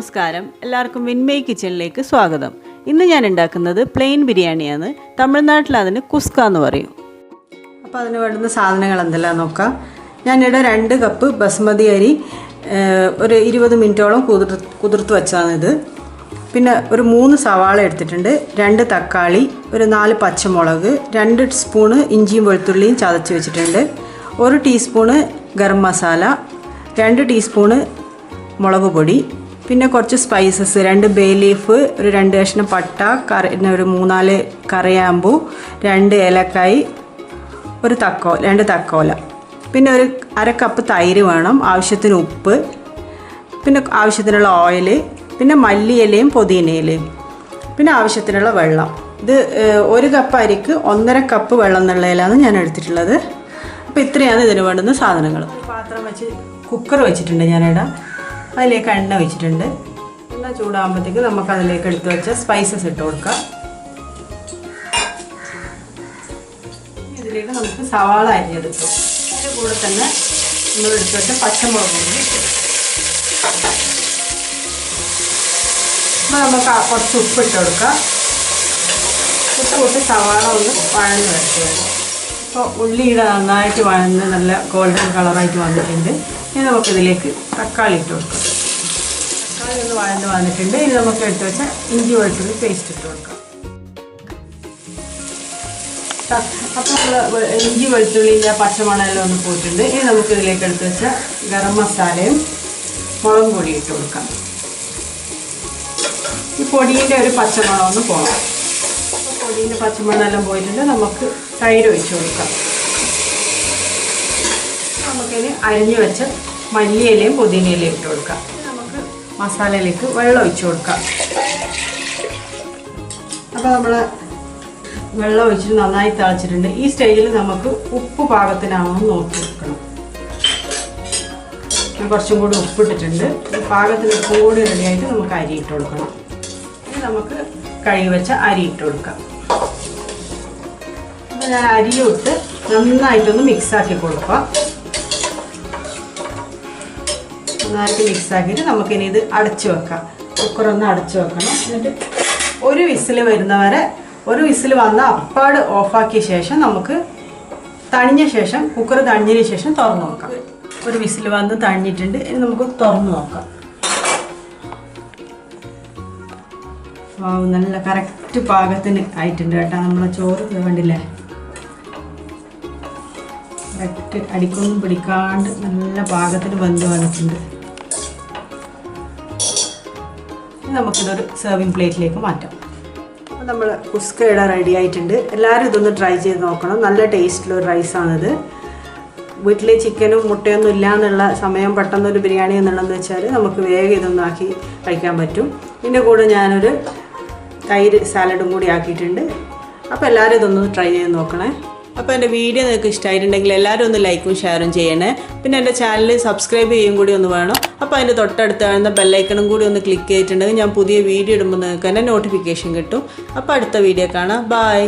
നമസ്കാരം, എല്ലാവർക്കും വിൻമയ് കിച്ചണിലേക്ക് സ്വാഗതം. ഇന്ന് ഞാൻ ഉണ്ടാക്കുന്നത് പ്ലെയിൻ ബിരിയാണിയാണ്. തമിഴ്നാട്ടിൽ അതിന് കുസ്ക എന്ന് പറയും. അപ്പോൾ അതിന് വേണ്ടുന്ന സാധനങ്ങൾ എന്തെല്ലാം നോക്കാം. ഞാനിവിടെ 2 കപ്പ് ബസ്മതി അരി ഒരു 20 മിനിറ്റോളം കുതിർത്ത് വെച്ചതാണിത്. പിന്നെ ഒരു 3 സവാള എടുത്തിട്ടുണ്ട്, 2 തക്കാളി, ഒരു 4 പച്ചമുളക്, 2 സ്പൂണ് ഇഞ്ചിയും വെളുത്തുള്ളിയും ചതച്ച് വെച്ചിട്ടുണ്ട്, 1 ടീസ്പൂണ് ഗരം മസാല, 2 ടീസ്പൂണ് മുളക് പൊടി, പിന്നെ കുറച്ച് സ്പൈസസ്, 2 ബേ ലീഫ്, ഒരു 2 കഷ്ണം പട്ട, ഒരു 3-4 കറിയാമ്പൂ, 2 ഏലക്കായ്, ഒരു 2 തക്കോല, പിന്നെ ഒരു 1/2 കപ്പ് തൈര് വേണം, ആവശ്യത്തിന് ഉപ്പ്, പിന്നെ ആവശ്യത്തിനുള്ള ഓയിൽ, പിന്നെ മല്ലിയിലയും പുതിനയിലയും, പിന്നെ ആവശ്യത്തിനുള്ള വെള്ളം. ഇത് 1 കപ്പ് അരിക്ക് 1.5 കപ്പ് വെള്ളം എന്നുള്ളതിലാണ് ഞാൻ എടുത്തിട്ടുള്ളത്. അപ്പോൾ ഇത്രയാണ് ഇതിന് വേണ്ടുന്ന സാധനങ്ങൾ. പാത്രം വെച്ച് കുക്കർ വെച്ചിട്ടുണ്ട് ഞാനിവിടെ. അതിലേക്ക് എണ്ണ വെച്ചിട്ടുണ്ട്. എണ്ണ ചൂടാകുമ്പോഴത്തേക്ക് നമുക്ക് അതിലേക്ക് എടുത്ത് വെച്ച സ്പൈസസ് ഇട്ട് കൊടുക്കാം. ഇതിലേക്ക് നമുക്ക് സവാള അരിഞ്ഞെടുക്കും. അതിൻ്റെ കൂടെ തന്നെ നമ്മൾ എടുത്ത് വെച്ച പച്ചമുളക് കൂടി ഇട്ടു. അപ്പോൾ നമുക്ക് കുറച്ച് ഉപ്പിട്ട് കൊടുക്കാം. ഉപ്പിട്ട് സവാള ഒന്ന് വഴന്ന് വരച്ച് വരും. അപ്പോൾ ഉള്ളിയുടെ നന്നായിട്ട് വഴന്ന് നല്ല ഗോൾഡൻ കളറായിട്ട് വന്നിട്ടുണ്ട്. ഇനി നമുക്കിതിലേക്ക് തക്കാളി ഇട്ട് കൊടുക്കാം. തക്കാളി ഒന്ന് വഴന്ന് വന്നിട്ടുണ്ട്. ഇനി നമുക്ക് എടുത്ത് വെച്ചാൽ ഇഞ്ചി വെളുത്തുള്ളി പേസ്റ്റ് ഇട്ട് കൊടുക്കാം. അപ്പോൾ നമ്മൾ ഇഞ്ചി വെളുത്തുള്ളിൻ്റെ പച്ചമണമെല്ലാം ഒന്ന് പോയിട്ടുണ്ട്. ഇനി നമുക്കിതിലേക്ക് എടുത്ത് വെച്ചാൽ ഗരം മസാലയും മുളകും പൊടി ഇട്ട് കൊടുക്കാം. ഈ പൊടിയുടെ ഒരു പച്ചമണം ഒന്ന് പോകണം. അപ്പോൾ പൊടിയുടെ പച്ചമണമെല്ലാം പോയിട്ടുണ്ട്. നമുക്ക് തൈര് ഒഴിച്ച് കൊടുക്കാം. നമുക്കിനി അരിഞ്ഞു വെച്ച് മല്ലിയിലയും പുതിനയിലയും ഇട്ട് കൊടുക്കാം. നമുക്ക് മസാലയിലേക്ക് വെള്ളം ഒഴിച്ച് കൊടുക്കാം. അപ്പോൾ നമ്മൾ വെള്ളം ഒഴിച്ചിട്ട് നന്നായി തിളച്ചിട്ടുണ്ട്. ഈ സ്റ്റേജിൽ നമുക്ക് ഉപ്പ് പാകത്തിനാണെന്ന് നോക്കി വെക്കണം. ഞാൻ കുറച്ചും കൂടി ഉപ്പിട്ടിട്ടുണ്ട്. പാകത്തിന് ഉപ്പും കൂടി റെഡിയായിട്ട് നമുക്ക് അരി ഇട്ട് കൊടുക്കണം. ഇനി നമുക്ക് കഴുകി വെച്ച അരി ഇട്ട് കൊടുക്കാം. അപ്പോൾ ഞാൻ അരിയും ഇട്ട് നന്നായിട്ടൊന്ന് മിക്സാക്കി കൊടുക്കാം. നന്നായിട്ട് മിക്സാക്കിയിട്ട് നമുക്കിനി ഇത് അടച്ചു വെക്കാം. കുക്കറൊന്ന് അടച്ചു വെക്കണം. എന്നിട്ട് ഒരു വിസിൽ വരുന്നവരെ, ഒരു വിസിൽ വന്ന അപ്പാട് ഓഫാക്കിയ ശേഷം നമുക്ക് തണിഞ്ഞ ശേഷം, കുക്കർ തണിഞ്ഞതിന് ശേഷം തുറന്ന് നോക്കാം. ഒരു വിസിൽ വന്ന് തണിഞ്ഞിട്ടുണ്ട്. ഇനി നമുക്ക് തുറന്ന് നോക്കാം. നല്ല കറക്റ്റ് പാകത്തിന് ആയിട്ടുണ്ട് കേട്ടോ. നമ്മളെ ചോറ് കണ്ടില്ലേ, കറക്റ്റ് അടിക്കൊന്നും പിടിക്കാണ്ട് നല്ല പാകത്തിന് വെന്ത് വന്നിട്ടുണ്ട്. നമുക്കിതൊരു സെർവിങ് പ്ലേറ്റിലേക്ക് മാറ്റാം. അപ്പോൾ നമ്മൾ കുസ്ക ഇവിടെ റെഡി ആയിട്ടുണ്ട്. എല്ലാവരും ഇതൊന്ന് ട്രൈ ചെയ്ത് നോക്കണം. നല്ല ടേസ്റ്റിലൊരു റൈസാണിത്. വീട്ടിൽ ചിക്കനും മുട്ടയൊന്നും ഇല്ല എന്നുള്ള സമയം പെട്ടെന്നൊരു ബിരിയാണി എന്നുള്ളതെന്ന് വെച്ചാൽ നമുക്ക് വേഗം ഇതൊന്നും ആക്കി കഴിക്കാൻ പറ്റും. ഇതിൻ്റെ കൂടെ ഞാനൊരു തൈര് സാലഡും കൂടി ആക്കിയിട്ടുണ്ട്. അപ്പോൾ എല്ലാവരും ഇതൊന്ന് ട്രൈ ചെയ്ത് നോക്കണേ. അപ്പോൾ എൻ്റെ വീഡിയോ നിങ്ങൾക്ക് ഇഷ്ടമായിട്ടുണ്ടെങ്കിൽ എല്ലാവരും ഒന്ന് ലൈക്കും ഷെയറും ചെയ്യണേ. പിന്നെ എൻ്റെ ചാനൽ സബ്സ്ക്രൈബ് ചെയ്യും കൂടി ഒന്ന് വേണം. അപ്പോൾ അതിൻ്റെ തൊട്ടടുത്ത് കാണുന്ന ബെല്ലൈക്കണും കൂടി ഒന്ന് ക്ലിക്ക് ചെയ്തിട്ടുണ്ടെങ്കിൽ ഞാൻ പുതിയ വീഡിയോ ഇടുമ്പോൾ നിങ്ങൾക്ക് തന്നെ നോട്ടിഫിക്കേഷൻ കിട്ടും. അപ്പോൾ അടുത്ത വീഡിയോ കാണാം. ബൈ.